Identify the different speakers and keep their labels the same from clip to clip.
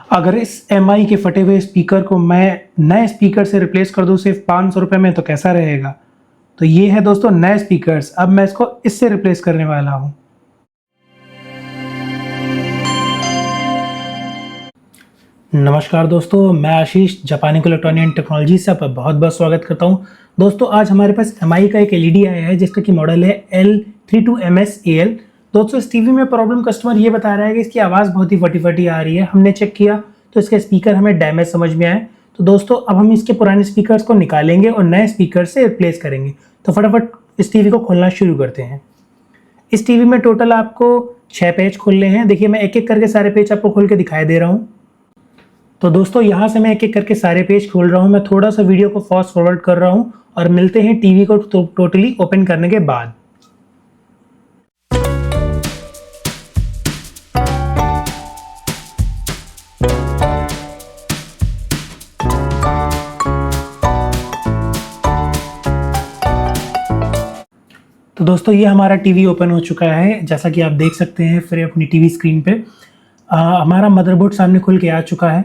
Speaker 1: अगर इस एमआई के फटे हुए स्पीकर को मैं नए स्पीकर से रिप्लेस कर दूं सिर्फ 500 रुपये में, तो कैसा रहेगा। तो ये है दोस्तों नए स्पीकर्स। अब मैं इसको इससे रिप्लेस करने वाला हूं। नमस्कार दोस्तों, मैं आशीष जापानी इलेक्ट्रॉनिक एंड टेक्नोलॉजी से आपका बहुत बहुत स्वागत करता हूं। दोस्तों आज हमारे पास एमआई का एक एलईडी आया है जिसका कि मॉडल है L32MSAL। दोस्तों इस टीवी में प्रॉब्लम कस्टमर ये बता रहा है कि इसकी आवाज़ बहुत ही फटी फटी आ रही है। हमने चेक किया तो इसके स्पीकर हमें डैमेज समझ में आए। तो दोस्तों अब हम इसके पुराने स्पीकर्स को निकालेंगे और नए स्पीकर से रिप्लेस करेंगे। तो फटाफट इस टीवी को खोलना शुरू करते हैं। इस टीवी में टोटल आपको 6 पेज खोलने हैं। देखिए मैं एक एक करके सारे पेज आपको खोल के दिखाई दे रहा हूँ। तो दोस्तों यहाँ से मैं एक एक करके सारे पेज खोल रहा हूँ। मैं थोड़ा सा वीडियो को फास्ट फॉरवर्ड कर रहा हूँ और मिलते हैं टीवी को टोटली ओपन करने के बाद। तो दोस्तों ये हमारा टीवी ओपन हो चुका है, जैसा कि आप देख सकते हैं फिर अपनी टीवी स्क्रीन पे हमारा मदरबोर्ड सामने खुल के आ चुका है।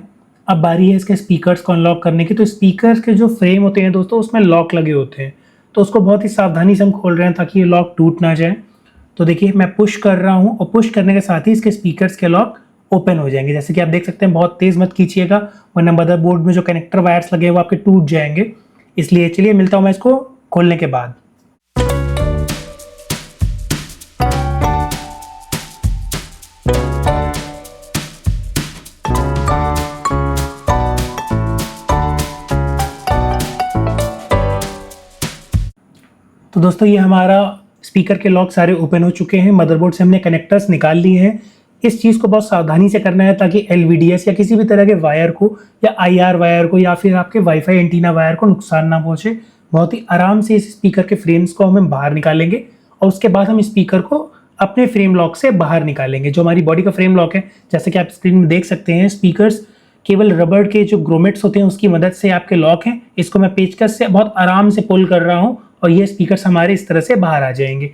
Speaker 1: अब बारी है इसके स्पीकर्स को अनलॉक करने की। तो स्पीकर्स के जो फ्रेम होते हैं दोस्तों उसमें लॉक लगे होते हैं, तो उसको बहुत ही सावधानी से हम खोल रहे हैं ताकि ये लॉक टूट ना जाए। तो देखिए मैं पुश कर रहा हूँ और पुश करने के साथ ही इसके स्पीकर्स के लॉक ओपन हो जाएंगे। जैसे कि आप देख सकते हैं, बहुत तेज़ मत कीजिएगा वरना मदरबोर्ड में जो कनेक्टर वायर्स लगे हैं वो आपके टूट जाएंगे। इसलिए चलिए मिलता हूँ मैं इसको खोलने के बाद। तो दोस्तों ये हमारा स्पीकर के लॉक सारे ओपन हो चुके हैं। मदरबोर्ड से हमने कनेक्टर्स निकाल लिए हैं। इस चीज़ को बहुत सावधानी से करना है ताकि एलवीडीएस या किसी भी तरह के वायर को या आईआर वायर को या फिर आपके वाईफाई एंटीना वायर को नुकसान ना पहुंचे। बहुत ही आराम से इस स्पीकर के फ्रेम्स को हम बाहर निकालेंगे और उसके बाद हम स्पीकर को अपने फ्रेम लॉक से बाहर निकालेंगे। जो हमारी बॉडी का फ्रेम लॉक है, जैसे कि आप स्क्रीन में देख सकते हैं, स्पीकर्स केवल रबड़ के जो ग्रोमेट्स होते हैं उसकी मदद से आपके लॉक हैं। इसको मैं पेचकस से बहुत आराम से पुल कर रहा हूँ और ये स्पीकर्स हमारे इस तरह से बाहर आ जाएंगे।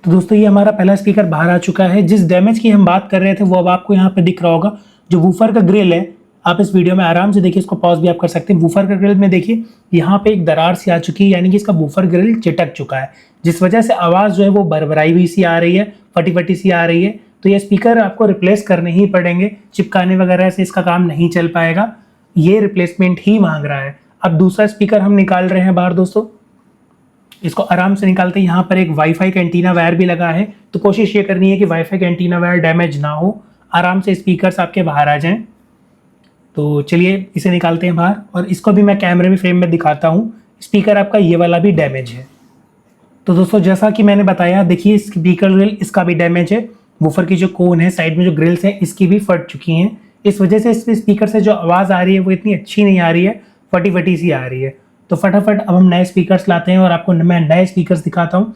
Speaker 1: तो दोस्तों ये हमारा पहला स्पीकर बाहर आ चुका है। जिस डैमेज की हम बात कर रहे थे वो अब आपको यहाँ पे दिख रहा होगा। जो वूफर का ग्रिल है, आप इस वीडियो में आराम से देखिए, इसको पॉज भी आप कर सकते हैं। वूफर का ग्रिल में देखिए यहाँ पे एक दरार सी आ चुकी है, यानी कि इसका वूफर ग्रिल चिटक चुका है, जिस वजह से आवाज़ जो है वो भरभराई हुई सी आ रही है, फटी फटी सी आ रही है। तो ये स्पीकर आपको रिप्लेस करने ही पड़ेंगे, चिपकाने वगैरह से इसका काम नहीं चल पाएगा, ये रिप्लेसमेंट ही मांग रहा है। अब दूसरा स्पीकर हम निकाल रहे हैं बाहर। दोस्तों इसको आराम से निकालते हैं। यहाँ पर एक वाईफाई का एंटीना वायर भी लगा है, तो कोशिश ये करनी है कि वाईफाई का एंटीना वायर डैमेज ना हो, आराम से स्पीकर्स आपके बाहर आ जाएं। तो चलिए इसे निकालते हैं बाहर और इसको भी मैं कैमरे में फ्रेम में दिखाता हूँ। स्पीकर आपका ये वाला भी डैमेज है। तो दोस्तों जैसा कि मैंने बताया, देखिए स्पीकर ग्रिल इसका भी डैमेज है। वूफर की जो कोन है, साइड में जो ग्रिल्स हैं, इसकी भी फट चुकी हैं। इस वजह से इस स्पीकर से जो आवाज़ आ रही है वो इतनी अच्छी नहीं आ रही है, फटी फटी सी आ रही है। तो फटाफट अब हम नए स्पीकर्स लाते हैं और आपको मैं नए स्पीकर्स दिखाता हूँ।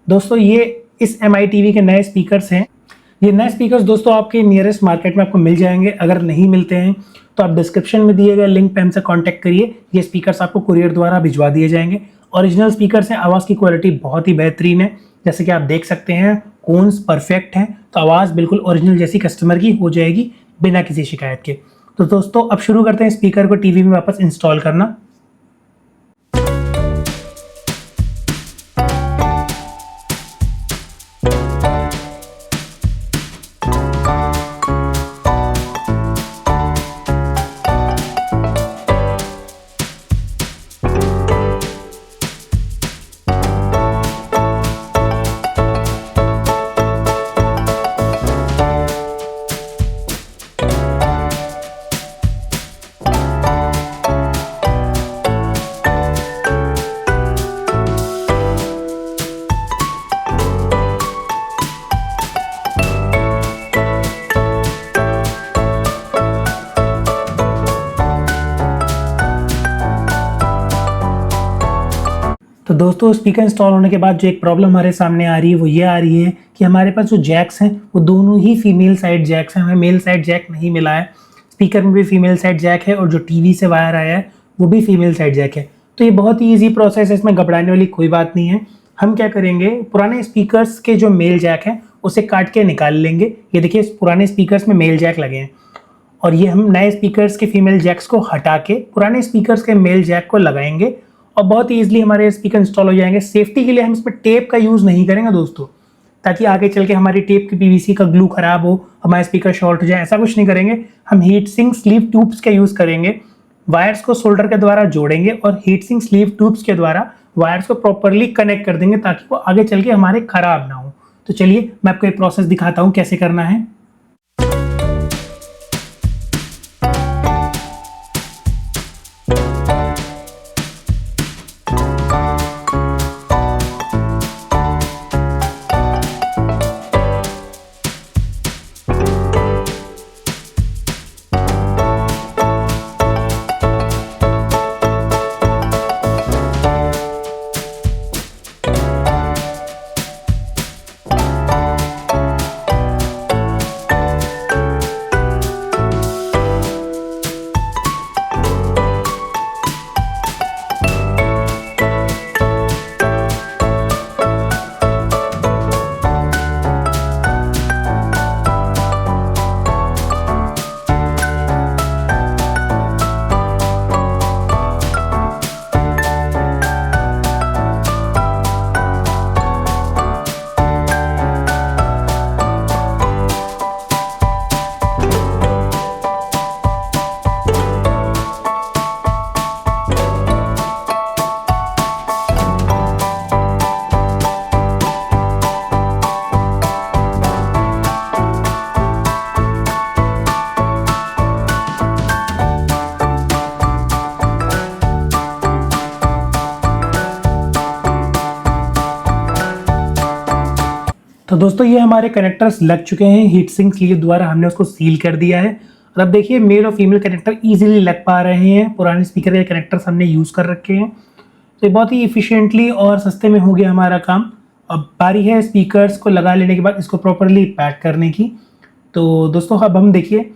Speaker 1: दोस्तों ये इस एमआई टीवी के नए स्पीकर्स हैं। ये नए स्पीकर्स दोस्तों आपके नियरेस्ट मार्केट में आपको मिल जाएंगे। अगर नहीं मिलते हैं तो आप डिस्क्रिप्शन में दिए गए लिंक पे हमसे कांटेक्ट करिए। ये स्पीकर्स आपको कुरियर द्वारा भिजवा दिए जाएंगे। ओरिजिनल स्पीकर्स हैं, आवाज़ की क्वालिटी बहुत ही बेहतरीन है। जैसे कि आप देख सकते हैं, कोन्स परफेक्ट हैं, तो आवाज़ बिल्कुल ओरिजिनल जैसी कस्टमर की हो जाएगी बिना किसी शिकायत के। तो दोस्तों अब शुरू करते हैं स्पीकर को टीवी में वापस इंस्टॉल करना। तो दोस्तों स्पीकर इंस्टॉल होने के बाद जो एक प्रॉब्लम हमारे सामने आ रही है वो ये आ रही है कि हमारे पास जो जैक्स हैं वो दोनों ही फीमेल साइड जैक्स हैं। हमें मेल साइड जैक नहीं मिला है। स्पीकर में भी फीमेल साइड जैक है और जो टीवी से वायर आया है वो भी फीमेल साइड जैक है। तो ये बहुत ही ईजी प्रोसेस है, इसमें घबराने वाली कोई बात नहीं है। हम क्या करेंगे, पुराने स्पीकर्स के जो मेल जैक हैं उसे काट के निकाल लेंगे। ये देखिए पुराने स्पीकर्स में मेल जैक लगे हैं और ये हम नए स्पीकर्स के फीमेल जैक्स को हटा के पुराने स्पीकर्स के मेल जैक को लगाएंगे और बहुत ही ईजिली हमारे स्पीकर इंस्टॉल हो जाएंगे। सेफ्टी के लिए हम इसमें टेप का यूज़ नहीं करेंगे दोस्तों, ताकि आगे चल के हमारी टेप की पीवीसी का ग्लू खराब हो, हमारे स्पीकर शॉर्ट हो जाए, ऐसा कुछ नहीं करेंगे। हम हीट सिंक स्लीव ट्यूब्स का यूज़ करेंगे, वायर्स को सोल्डर के द्वारा जोड़ेंगे और हीट सिंक स्लीव ट्यूब्स के द्वारा वायर्स को प्रॉपरली कनेक्ट कर देंगे ताकि वो आगे चल के हमारे खराब ना हो। तो चलिए मैं आपको एक प्रोसेस दिखाता हूँ कैसे करना है। तो दोस्तों ये हमारे कनेक्टर्स लग चुके हैं, हीट सिंक स्लीव द्वारा हमने उसको सील कर दिया है और अब देखिए मेल और फीमेल कनेक्टर इजीली लग पा रहे हैं। पुराने स्पीकर के कनेक्टर्स हमने यूज़ कर रखे हैं, तो बहुत ही इफिशिएंटली और सस्ते में हो गया हमारा काम। अब बारी है स्पीकर्स को लगा लेने के बाद इसको प्रॉपरली पैक करने की। तो दोस्तों अब हम देखिए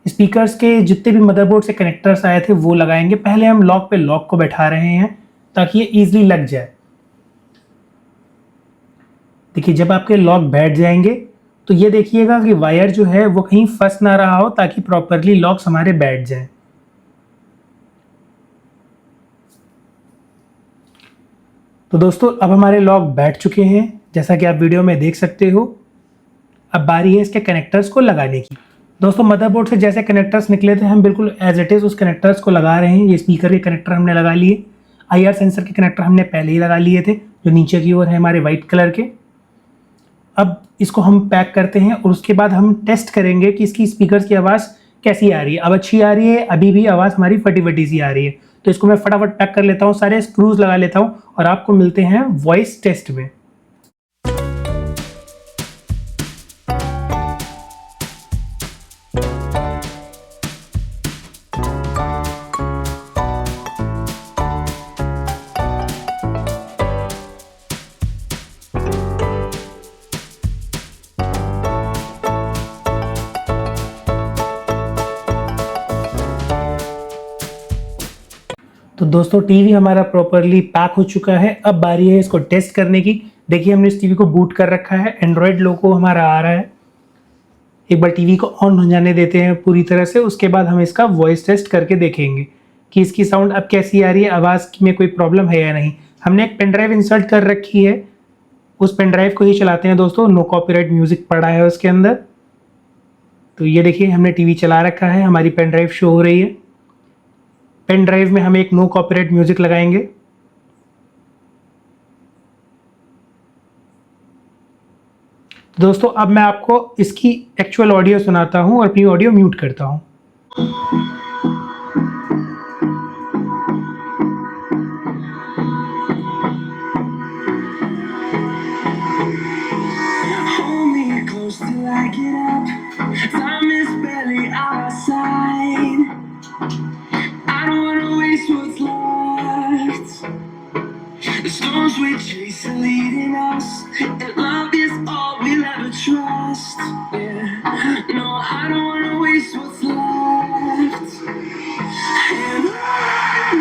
Speaker 1: स्पीकर्स के जितने भी मदरबोर्ड से कनेक्टर्स आए थे वो लगाएंगे। पहले हम लॉक पे लॉक को बैठा रहे हैं ताकि ये ईजिली लग जाए। देखिए जब आपके लॉक बैठ जाएंगे तो ये देखिएगा कि वायर जो है वो कहीं फंस ना रहा हो ताकि प्रॉपरली लॉक्स हमारे बैठ जाएं। तो दोस्तों अब हमारे लॉक बैठ चुके हैं जैसा कि आप वीडियो में देख सकते हो। अब बारी है इसके कनेक्टर्स को लगाने की। दोस्तों मदरबोर्ड से जैसे कनेक्टर्स निकले थे हम बिल्कुल एज इट इज़ उस कनेक्टर्स को लगा रहे हैं। ये स्पीकर के कनेक्टर हमने लगा लिए, IR सेंसर के कनेक्टर हमने पहले ही लगा लिए थे जो नीचे की ओर है हमारे वाइट कलर के। अब इसको हम पैक करते हैं और उसके बाद हम टेस्ट करेंगे कि इसकी स्पीकर्स की आवाज़ कैसी आ रही है। अब अच्छी आ रही है, अभी भी आवाज़ हमारी फटी फटी सी आ रही है। तो इसको मैं फटाफट पैक कर लेता हूँ, सारे स्क्रूज लगा लेता हूँ और आपको मिलते हैं वॉइस टेस्ट में। तो दोस्तों टीवी हमारा प्रॉपरली पैक हो चुका है। अब बारी है इसको टेस्ट करने की। देखिए हमने इस टीवी को बूट कर रखा है, एंड्रॉयड लोगो हमारा आ रहा है। एक बार टीवी को ऑन हो जाने देते हैं पूरी तरह से, उसके बाद हम इसका वॉइस टेस्ट करके देखेंगे कि इसकी साउंड अब कैसी आ रही है, आवाज़ में कोई प्रॉब्लम है या नहीं। हमने एक पेन ड्राइव इंसर्ट कर रखी है, उस पेन ड्राइव को ही चलाते हैं दोस्तों। नो कॉपीराइट म्यूजिक पड़ा है उसके अंदर। तो ये देखिए हमने टीवी चला रखा है, हमारी पेन ड्राइव शो हो रही है। पेन ड्राइव में हम एक नो कॉपीराइट म्यूजिक लगाएंगे। दोस्तों अब मैं आपको इसकी एक्चुअल ऑडियो सुनाता हूं और अपनी ऑडियो म्यूट करता हूं। The storms we chase are leading us, and love is all we'll ever trust. Yeah, no, I don't wanna waste what's left. And on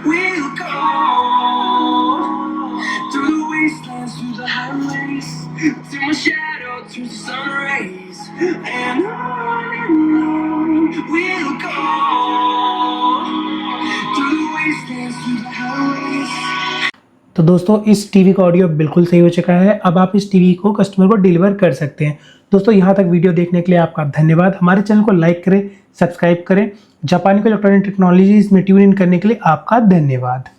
Speaker 1: we'll go through the wastelands, through the highways, till my shadow turns to sun rays. And on तो दोस्तों इस TV का audio बिल्कुल सही हो चुका है। अब आप इस टीवी को कस्टमर को डिलीवर कर सकते हैं। दोस्तों यहाँ तक वीडियो देखने के लिए आपका धन्यवाद। हमारे चैनल को लाइक करें, सब्सक्राइब करें। जापानी को इलेक्ट्रॉनिक टेक्नोलॉजीज में ट्यून इन करने के लिए आपका धन्यवाद।